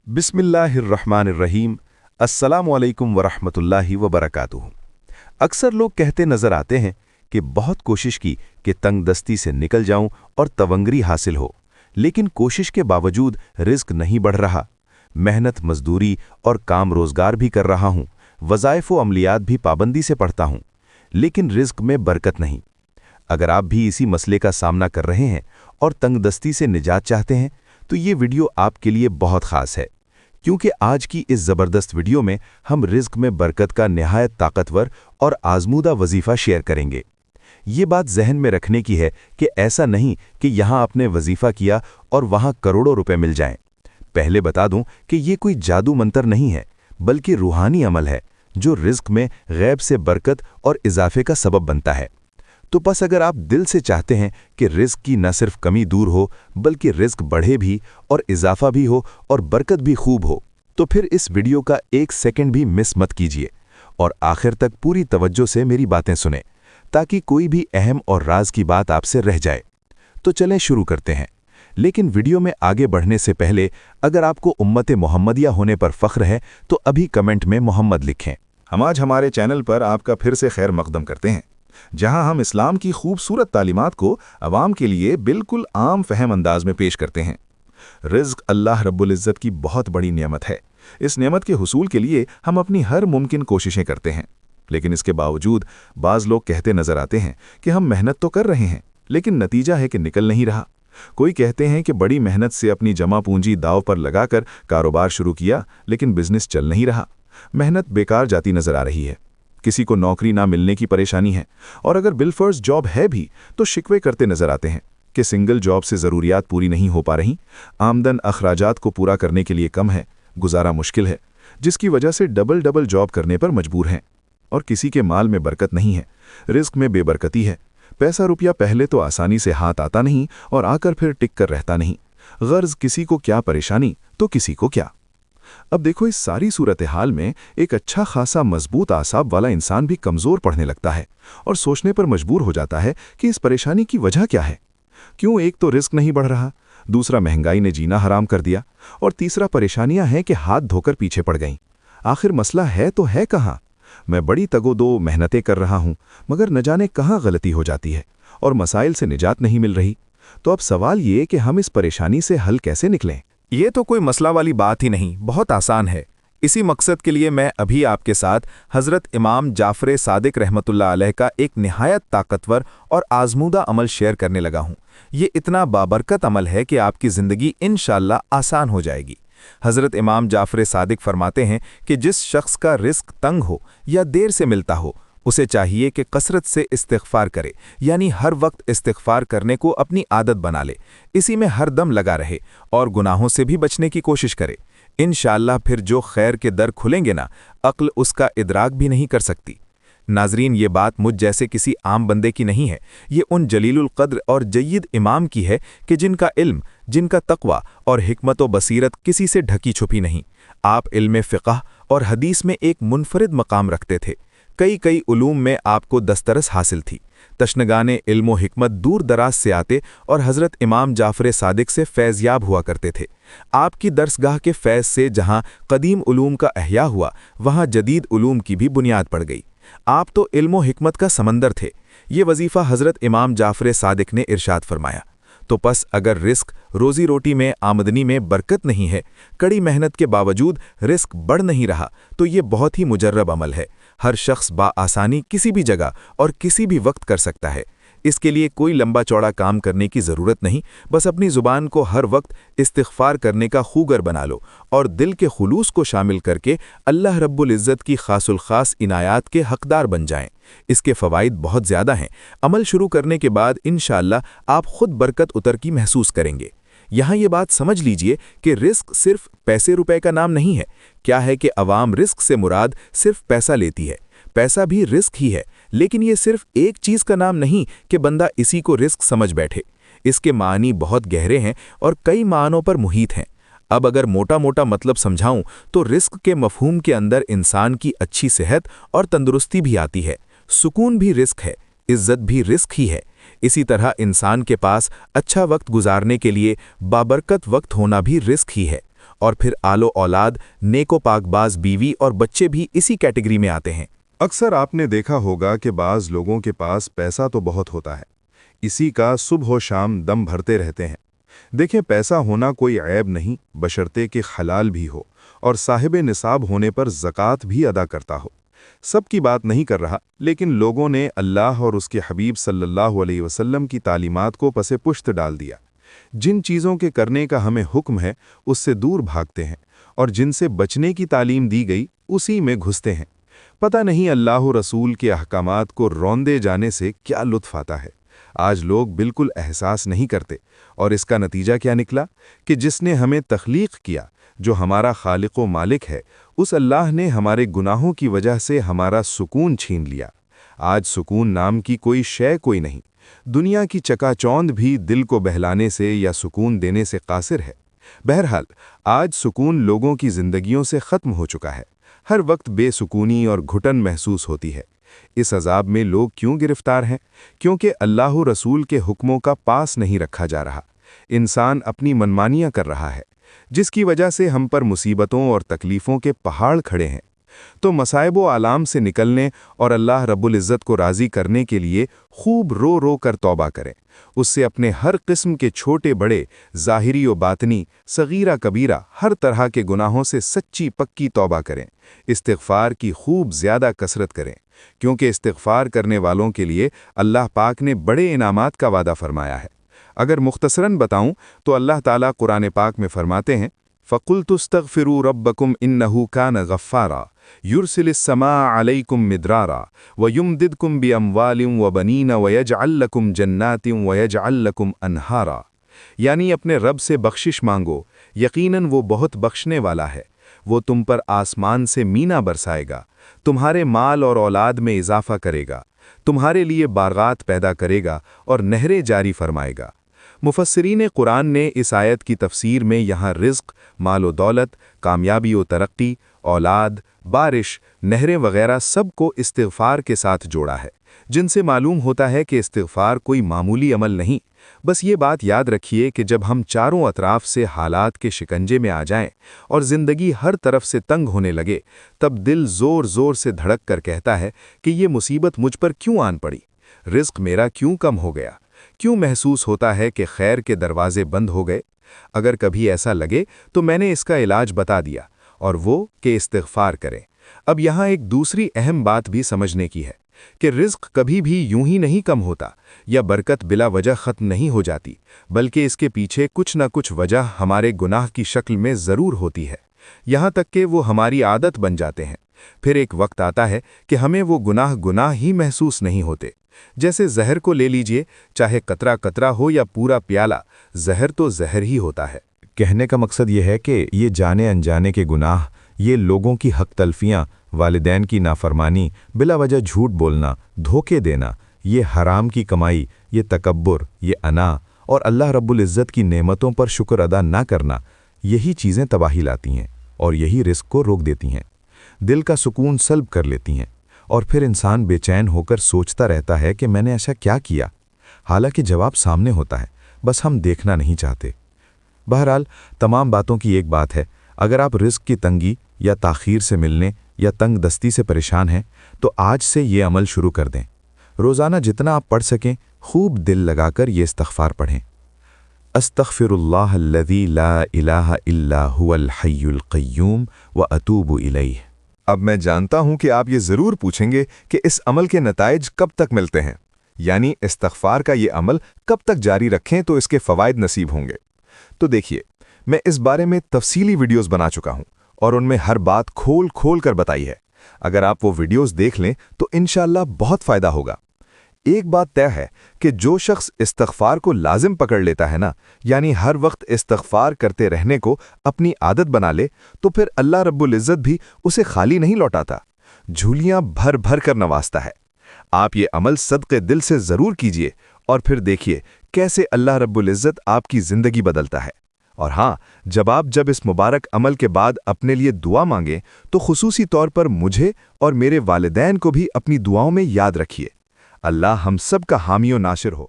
बिस्मिल्लाहिर्रहमानिर्रहीम। अस्सलामुअलैकुम वरहमतुल्लाहि वबरकातुहू। अक्सर लोग कहते नजर आते हैं कि बहुत कोशिश की कि तंगदस्ती से निकल जाऊं और तवंगरी हासिल हो, लेकिन कोशिश के बावजूद रिस्क नहीं बढ़ रहा। मेहनत मजदूरी और काम रोजगार भी कर रहा हूं, वज़ाइफ व अमलियात भी पाबंदी से पढ़ता हूं, लेकिन रिस्क में बरकत नहीं। अगर आप भी इसी मसले का सामना कर रहे हैं और तंगदस्ती से निजात चाहते हैं तो ये वीडियो आपके लिए बहुत ख़ास है, क्योंकि आज की इस ज़बरदस्त वीडियो में हम रिस्क में बरकत का निहायत ताकतवर और आजमूदा वजीफ़ा शेयर करेंगे। ये बात जहन में रखने की है कि ऐसा नहीं कि यहाँ आपने वजीफ़ा किया और वहाँ करोड़ों रुपए मिल जाएं। पहले बता दूं कि ये कोई जादू मंतर नहीं है, बल्कि रूहानी अमल है जो रिस्क में गैब से बरकत और इजाफे का सबब बनता है। तो बस अगर आप दिल से चाहते हैं कि रिस्क की न सिर्फ कमी दूर हो, बल्कि रिस्क बढ़े भी और इजाफा भी हो और बरकत भी खूब हो, तो फिर इस वीडियो का एक सेकंड भी मिस मत कीजिए और आखिर तक पूरी तवज्जो से मेरी बातें सुनें, ताकि कोई भी अहम और राज की बात आपसे रह जाए। तो चलें शुरू करते हैं। लेकिन वीडियो में आगे बढ़ने से पहले अगर आपको उम्मत मोहम्मदिया होने पर फख्र है तो अभी कमेंट में मोहम्मद लिखें। हम आज हमारे चैनल पर आपका फिर से खैर मकदम करते हैं, जहां हम इस्लाम की खूबसूरत तालीमात को अवाम के लिए बिल्कुल आम फहम अंदाज में पेश करते हैं। रिज़्क़ अल्लाह रब्बुल इज़्ज़त की बहुत बड़ी नेमत है। इस नेमत के हुसूल के लिए हम अपनी हर मुमकिन कोशिशें करते हैं, लेकिन इसके बावजूद बाज़ लोग कहते नज़र आते हैं कि हम मेहनत तो कर रहे हैं, लेकिन नतीजा है कि निकल नहीं रहा। कोई कहते हैं कि बड़ी मेहनत से अपनी जमा पूंजी दाव पर लगाकर कारोबार शुरू किया, लेकिन बिजनेस चल नहीं रहा। मेहनत बेकार जाती नज़र आ रही है। किसी को नौकरी ना मिलने की परेशानी है, और अगर बिलफर्ज जॉब है भी तो शिकवे करते नजर आते हैं कि सिंगल जॉब से ज़रूरियात पूरी नहीं हो पा रही, आमदन अखराजात को पूरा करने के लिए कम है, गुजारा मुश्किल है, जिसकी वजह से डबल डबल जॉब करने पर मजबूर हैं। और किसी के माल में बरकत नहीं है, रिस्क में बेबरकती है। पैसा रुपया पहले तो आसानी से हाथ आता नहीं और आकर फिर टिक कर रहता नहीं। गर्ज किसी को क्या परेशानी तो किसी को क्या। अब देखो, इस सारी सूरत हाल में एक अच्छा खासा मजबूत आसाब वाला इंसान भी कमज़ोर पड़ने लगता है और सोचने पर मजबूर हो जाता है कि इस परेशानी की वजह क्या है। क्यों एक तो रिस्क नहीं बढ़ रहा, दूसरा महंगाई ने जीना हराम कर दिया, और तीसरा परेशानियां हैं कि हाथ धोकर पीछे पड़ गईं। आखिर मसला है तो है कहाँ? मैं बड़ी तगोदो मेहनतें कर रहा हूँ, मगर न जाने कहाँ गलती हो जाती है और मसाइल से निजात नहीं मिल रही। तो अब सवाल ये कि हम इस परेशानी से हल कैसे निकलें? ये तो कोई मसला वाली बात ही नहीं, बहुत आसान है। इसी मकसद के लिए मैं अभी आपके साथ हज़रत इमाम जाफ़र सादिक रहमतुल्लाह अलैह का एक निहायत ताकतवर और आजमूदा अमल शेयर करने लगा हूँ। ये इतना बाबरकत अमल है कि आपकी ज़िंदगी इंशाअल्लाह आसान हो जाएगी। हज़रत इमाम जाफ़र सादिक फरमाते हैं कि जिस शख्स का रिस्क तंग हो या देर से मिलता हो, उसे चाहिए कि कसरत से इस्तिग़फ़ार करे, यानी हर वक्त इस्तिग़फ़ार करने को अपनी आदत बना ले, इसी में हर दम लगा रहे और गुनाहों से भी बचने की कोशिश करे। इंशाअल्लाह फिर जो खैर के दर खुलेंगे ना, अक्ल उसका इदराक भी नहीं कर सकती। नाजरीन, ये बात मुझ जैसे किसी आम बंदे की नहीं है, ये उन जलीलुल क़द्र और जय्यद इमाम की है कि जिनका इल्म, जिनका तक़वा और हिकमत व बसीरत किसी से ढकी छुपी नहीं। आप इल्म फ़िक़ह और हदीस में एक मुनफरिद मकाम रखते थे। कई उलूम में आपको दस्तरस हासिल थी। तशनगाने इल्म व हिकमत दूर दराज से आते और हज़रत इमाम जाफ़र सादिक से फैज़याब हुआ करते थे। आपकी दरसगाह के फैज़ से जहाँ कदीम उलूम का अहया हुआ, वहाँ जदीद उलूम की भी बुनियाद पड़ गई। आप तो इल्म व हिकमत का समंदर थे। ये वजीफ़ा हज़रत इमाम जाफ़र सादिक ने इरशाद फरमाया। तो बस अगर रिस्क, रोज़ी रोटी में, आमदनी में बरकत नहीं है, कड़ी मेहनत के बावजूद रिस्क बढ़ नहीं रहा, तो ये बहुत ही मुजर्रब अमल है। हर शख्स बाआसानी किसी भी जगह और किसी भी वक्त कर सकता है। इसके लिए कोई लंबा चौड़ा काम करने की ज़रूरत नहीं, बस अपनी ज़ुबान को हर वक्त इस्तिग़फ़ार करने का खूगर बना लो और दिल के खुलूस को शामिल करके अल्लाह रब्बुल इज़्ज़त की ख़ासुल ख़ास इनायात के हक़दार बन जाएं। इसके फ़वाइद बहुत ज़्यादा हैं। अमल शुरू करने के बाद इंशाअल्लाह आप खुद बरकत उतर की महसूस करेंगे। यहाँ ये बात समझ लीजिए कि रिस्क सिर्फ पैसे रुपए का नाम नहीं है। क्या है कि अवाम रिस्क से मुराद सिर्फ पैसा लेती है। पैसा भी रिस्क ही है, लेकिन ये सिर्फ एक चीज़ का नाम नहीं कि बंदा इसी को रिस्क समझ बैठे। इसके मानी बहुत गहरे हैं और कई मानों पर मुहित हैं। अब अगर मोटा मोटा मतलब समझाऊं तो रिस्क के मफहूम के अंदर इंसान की अच्छी सेहत और तंदुरुस्ती भी आती है, सुकून भी रिस्क है, इज्जत भी रिस्क ही है। इसी तरह इंसान के पास अच्छा वक्त गुजारने के लिए बाबरकत वक्त होना भी रिस्क ही है, اور پھر آل و اولاد، نیک و پاک باز بیوی اور بچے بھی اسی کیٹیگری میں آتے ہیں۔ اکثر آپ نے دیکھا ہوگا کہ بعض لوگوں کے پاس پیسہ تو بہت ہوتا ہے، اسی کا صبح و شام دم بھرتے رہتے ہیں۔ دیکھیں، پیسہ ہونا کوئی عیب نہیں، بشرطے کہ حلال بھی ہو اور صاحب نصاب ہونے پر زکوٰۃ بھی ادا کرتا ہو۔ سب کی بات نہیں کر رہا، لیکن لوگوں نے اللہ اور اس کے حبیب صلی اللہ علیہ وسلم کی تعلیمات کو پس پشت ڈال دیا۔ جن چیزوں کے کرنے کا ہمیں حکم ہے اس سے دور بھاگتے ہیں، اور جن سے بچنے کی تعلیم دی گئی اسی میں گھستے ہیں۔ پتہ نہیں اللہ رسول کے احکامات کو روندے جانے سے کیا لطف آتا ہے۔ آج لوگ بالکل احساس نہیں کرتے، اور اس کا نتیجہ کیا نکلا کہ جس نے ہمیں تخلیق کیا، جو ہمارا خالق و مالک ہے، اس اللہ نے ہمارے گناہوں کی وجہ سے ہمارا سکون چھین لیا۔ آج سکون نام کی کوئی شے کوئی نہیں۔ دنیا کی چکا چوند بھی دل کو بہلانے سے یا سکون دینے سے قاصر ہے۔ بہرحال آج سکون لوگوں کی زندگیوں سے ختم ہو چکا ہے۔ ہر وقت بے سکونی اور گھٹن محسوس ہوتی ہے۔ اس عذاب میں لوگ کیوں گرفتار ہیں؟ کیونکہ اللہ رسول کے حکموں کا پاس نہیں رکھا جا رہا۔ انسان اپنی منمانیاں کر رہا ہے، جس کی وجہ سے ہم پر مصیبتوں اور تکلیفوں کے پہاڑ کھڑے ہیں۔ تو مصائب و آلام سے نکلنے اور اللہ رب العزت کو راضی کرنے کے لیے خوب رو رو کر توبہ کریں۔ اس سے اپنے ہر قسم کے چھوٹے بڑے، ظاہری و باطنی، صغیرہ کبیرہ، ہر طرح کے گناہوں سے سچی پکی توبہ کریں۔ استغفار کی خوب زیادہ کثرت کریں، کیونکہ استغفار کرنے والوں کے لیے اللہ پاک نے بڑے انعامات کا وعدہ فرمایا ہے۔ اگر مختصراً بتاؤں تو اللہ تعالیٰ قرآن پاک میں فرماتے ہیں، فَقُلْتُ اسْتَغْفِرُوا رَبَّكُمْ إِنَّهُ كَانَ غَفَّارًا يُرْسِلِ السَّمَاءَ عَلَيْكُمْ مِدْرَارًا وَيُمْدِدْكُمْ بِأَمْوَالٍ وَبَنِينَ وَيَجْعَلْ لَكُمْ جَنَّاتٍ وَيَجْعَلْ لَكُمْ أَنْهَارًا، یعنی اپنے رب سے بخشش مانگو، یقیناً وہ بہت بخشنے والا ہے۔ وہ تم پر آسمان سے مینا برسائے گا، تمہارے مال اور اولاد میں اضافہ کرے گا، تمہارے لیے باغات پیدا کرے گا اور نہریں جاری فرمائے گا۔ مفسرین قرآن نے اس آیت کی تفسیر میں یہاں رزق، مال و دولت، کامیابی و ترقی، اولاد، بارش، نہریں وغیرہ سب کو استغفار کے ساتھ جوڑا ہے، جن سے معلوم ہوتا ہے کہ استغفار کوئی معمولی عمل نہیں۔ بس یہ بات یاد رکھیے کہ جب ہم چاروں اطراف سے حالات کے شکنجے میں آ جائیں اور زندگی ہر طرف سے تنگ ہونے لگے، تب دل زور زور سے دھڑک کر کہتا ہے کہ یہ مصیبت مجھ پر کیوں آن پڑی؟ رزق میرا کیوں کم ہو گیا؟ کیوں محسوس ہوتا ہے کہ خیر کے دروازے بند ہو گئے؟ اگر کبھی ایسا لگے تو میں نے اس کا علاج بتا دیا، اور وہ کہ استغفار کریں۔ اب یہاں ایک دوسری اہم بات بھی سمجھنے کی ہے کہ رزق کبھی بھی یوں ہی نہیں کم ہوتا، یا برکت بلا وجہ ختم نہیں ہو جاتی، بلکہ اس کے پیچھے کچھ نہ کچھ وجہ ہمارے گناہ کی شکل میں ضرور ہوتی ہے، یہاں تک کہ وہ ہماری عادت بن جاتے ہیں۔ پھر ایک وقت آتا ہے کہ ہمیں وہ گناہ ہی محسوس نہیں ہوتے۔ جیسے زہر کو لے لیجئے، چاہے قطرہ قطرہ ہو یا پورا پیالہ، زہر تو زہر ہی ہوتا ہے۔ کہنے کا مقصد یہ ہے کہ یہ جانے انجانے کے گناہ، یہ لوگوں کی حق تلفیاں، والدین کی نافرمانی، بلا وجہ جھوٹ بولنا، دھوکے دینا، یہ حرام کی کمائی، یہ تکبر، یہ انا اور اللہ رب العزت کی نعمتوں پر شکر ادا نہ کرنا، یہی چیزیں تباہی لاتی ہیں اور یہی رزق کو روک دیتی ہیں، دل کا سکون سلب کر لیتی ہیں، اور پھر انسان بے چین ہو کر سوچتا رہتا ہے کہ میں نے ایسا کیا کیا، حالانکہ جواب سامنے ہوتا ہے، بس ہم دیکھنا نہیں چاہتے۔ بہرحال تمام باتوں کی ایک بات ہے، اگر آپ رزق کی تنگی یا تاخیر سے ملنے یا تنگ دستی سے پریشان ہیں تو آج سے یہ عمل شروع کر دیں۔ روزانہ جتنا آپ پڑھ سکیں خوب دل لگا کر یہ استغفار پڑھیں۔ استغفر اللہ الذی لا الہ الا هو الحی القیوم واتوب الیہ۔ اب میں جانتا ہوں کہ آپ یہ ضرور پوچھیں گے کہ اس عمل کے نتائج کب تک ملتے ہیں، یعنی استغفار کا یہ عمل کب تک جاری رکھیں تو اس کے فوائد نصیب ہوں گے۔ تو دیکھیے، میں اس بارے میں تفصیلی ویڈیوز بنا چکا ہوں اور ان میں ہر بات کھول کھول کر بتائی ہے۔ اگر آپ وہ ویڈیوز دیکھ لیں تو انشاءاللہ بہت فائدہ ہوگا۔ ایک بات طے ہے کہ جو شخص استغفار کو لازم پکڑ لیتا ہے نا، یعنی ہر وقت استغفار کرتے رہنے کو اپنی عادت بنا لے، تو پھر اللہ رب العزت بھی اسے خالی نہیں لوٹاتا، جھولیاں بھر بھر کر نوازتا ہے۔ آپ یہ عمل صدقے دل سے ضرور کیجئے اور پھر دیکھیے کیسے اللہ رب العزت آپ کی زندگی بدلتا ہے۔ اور ہاں، جب اس مبارک عمل کے بعد اپنے لیے دعا مانگیں تو خصوصی طور پر مجھے اور میرے والدین کو بھی اپنی دعاؤں میں یاد رکھیے۔ اللہ ہم سب کا حامی و ناصر ہو۔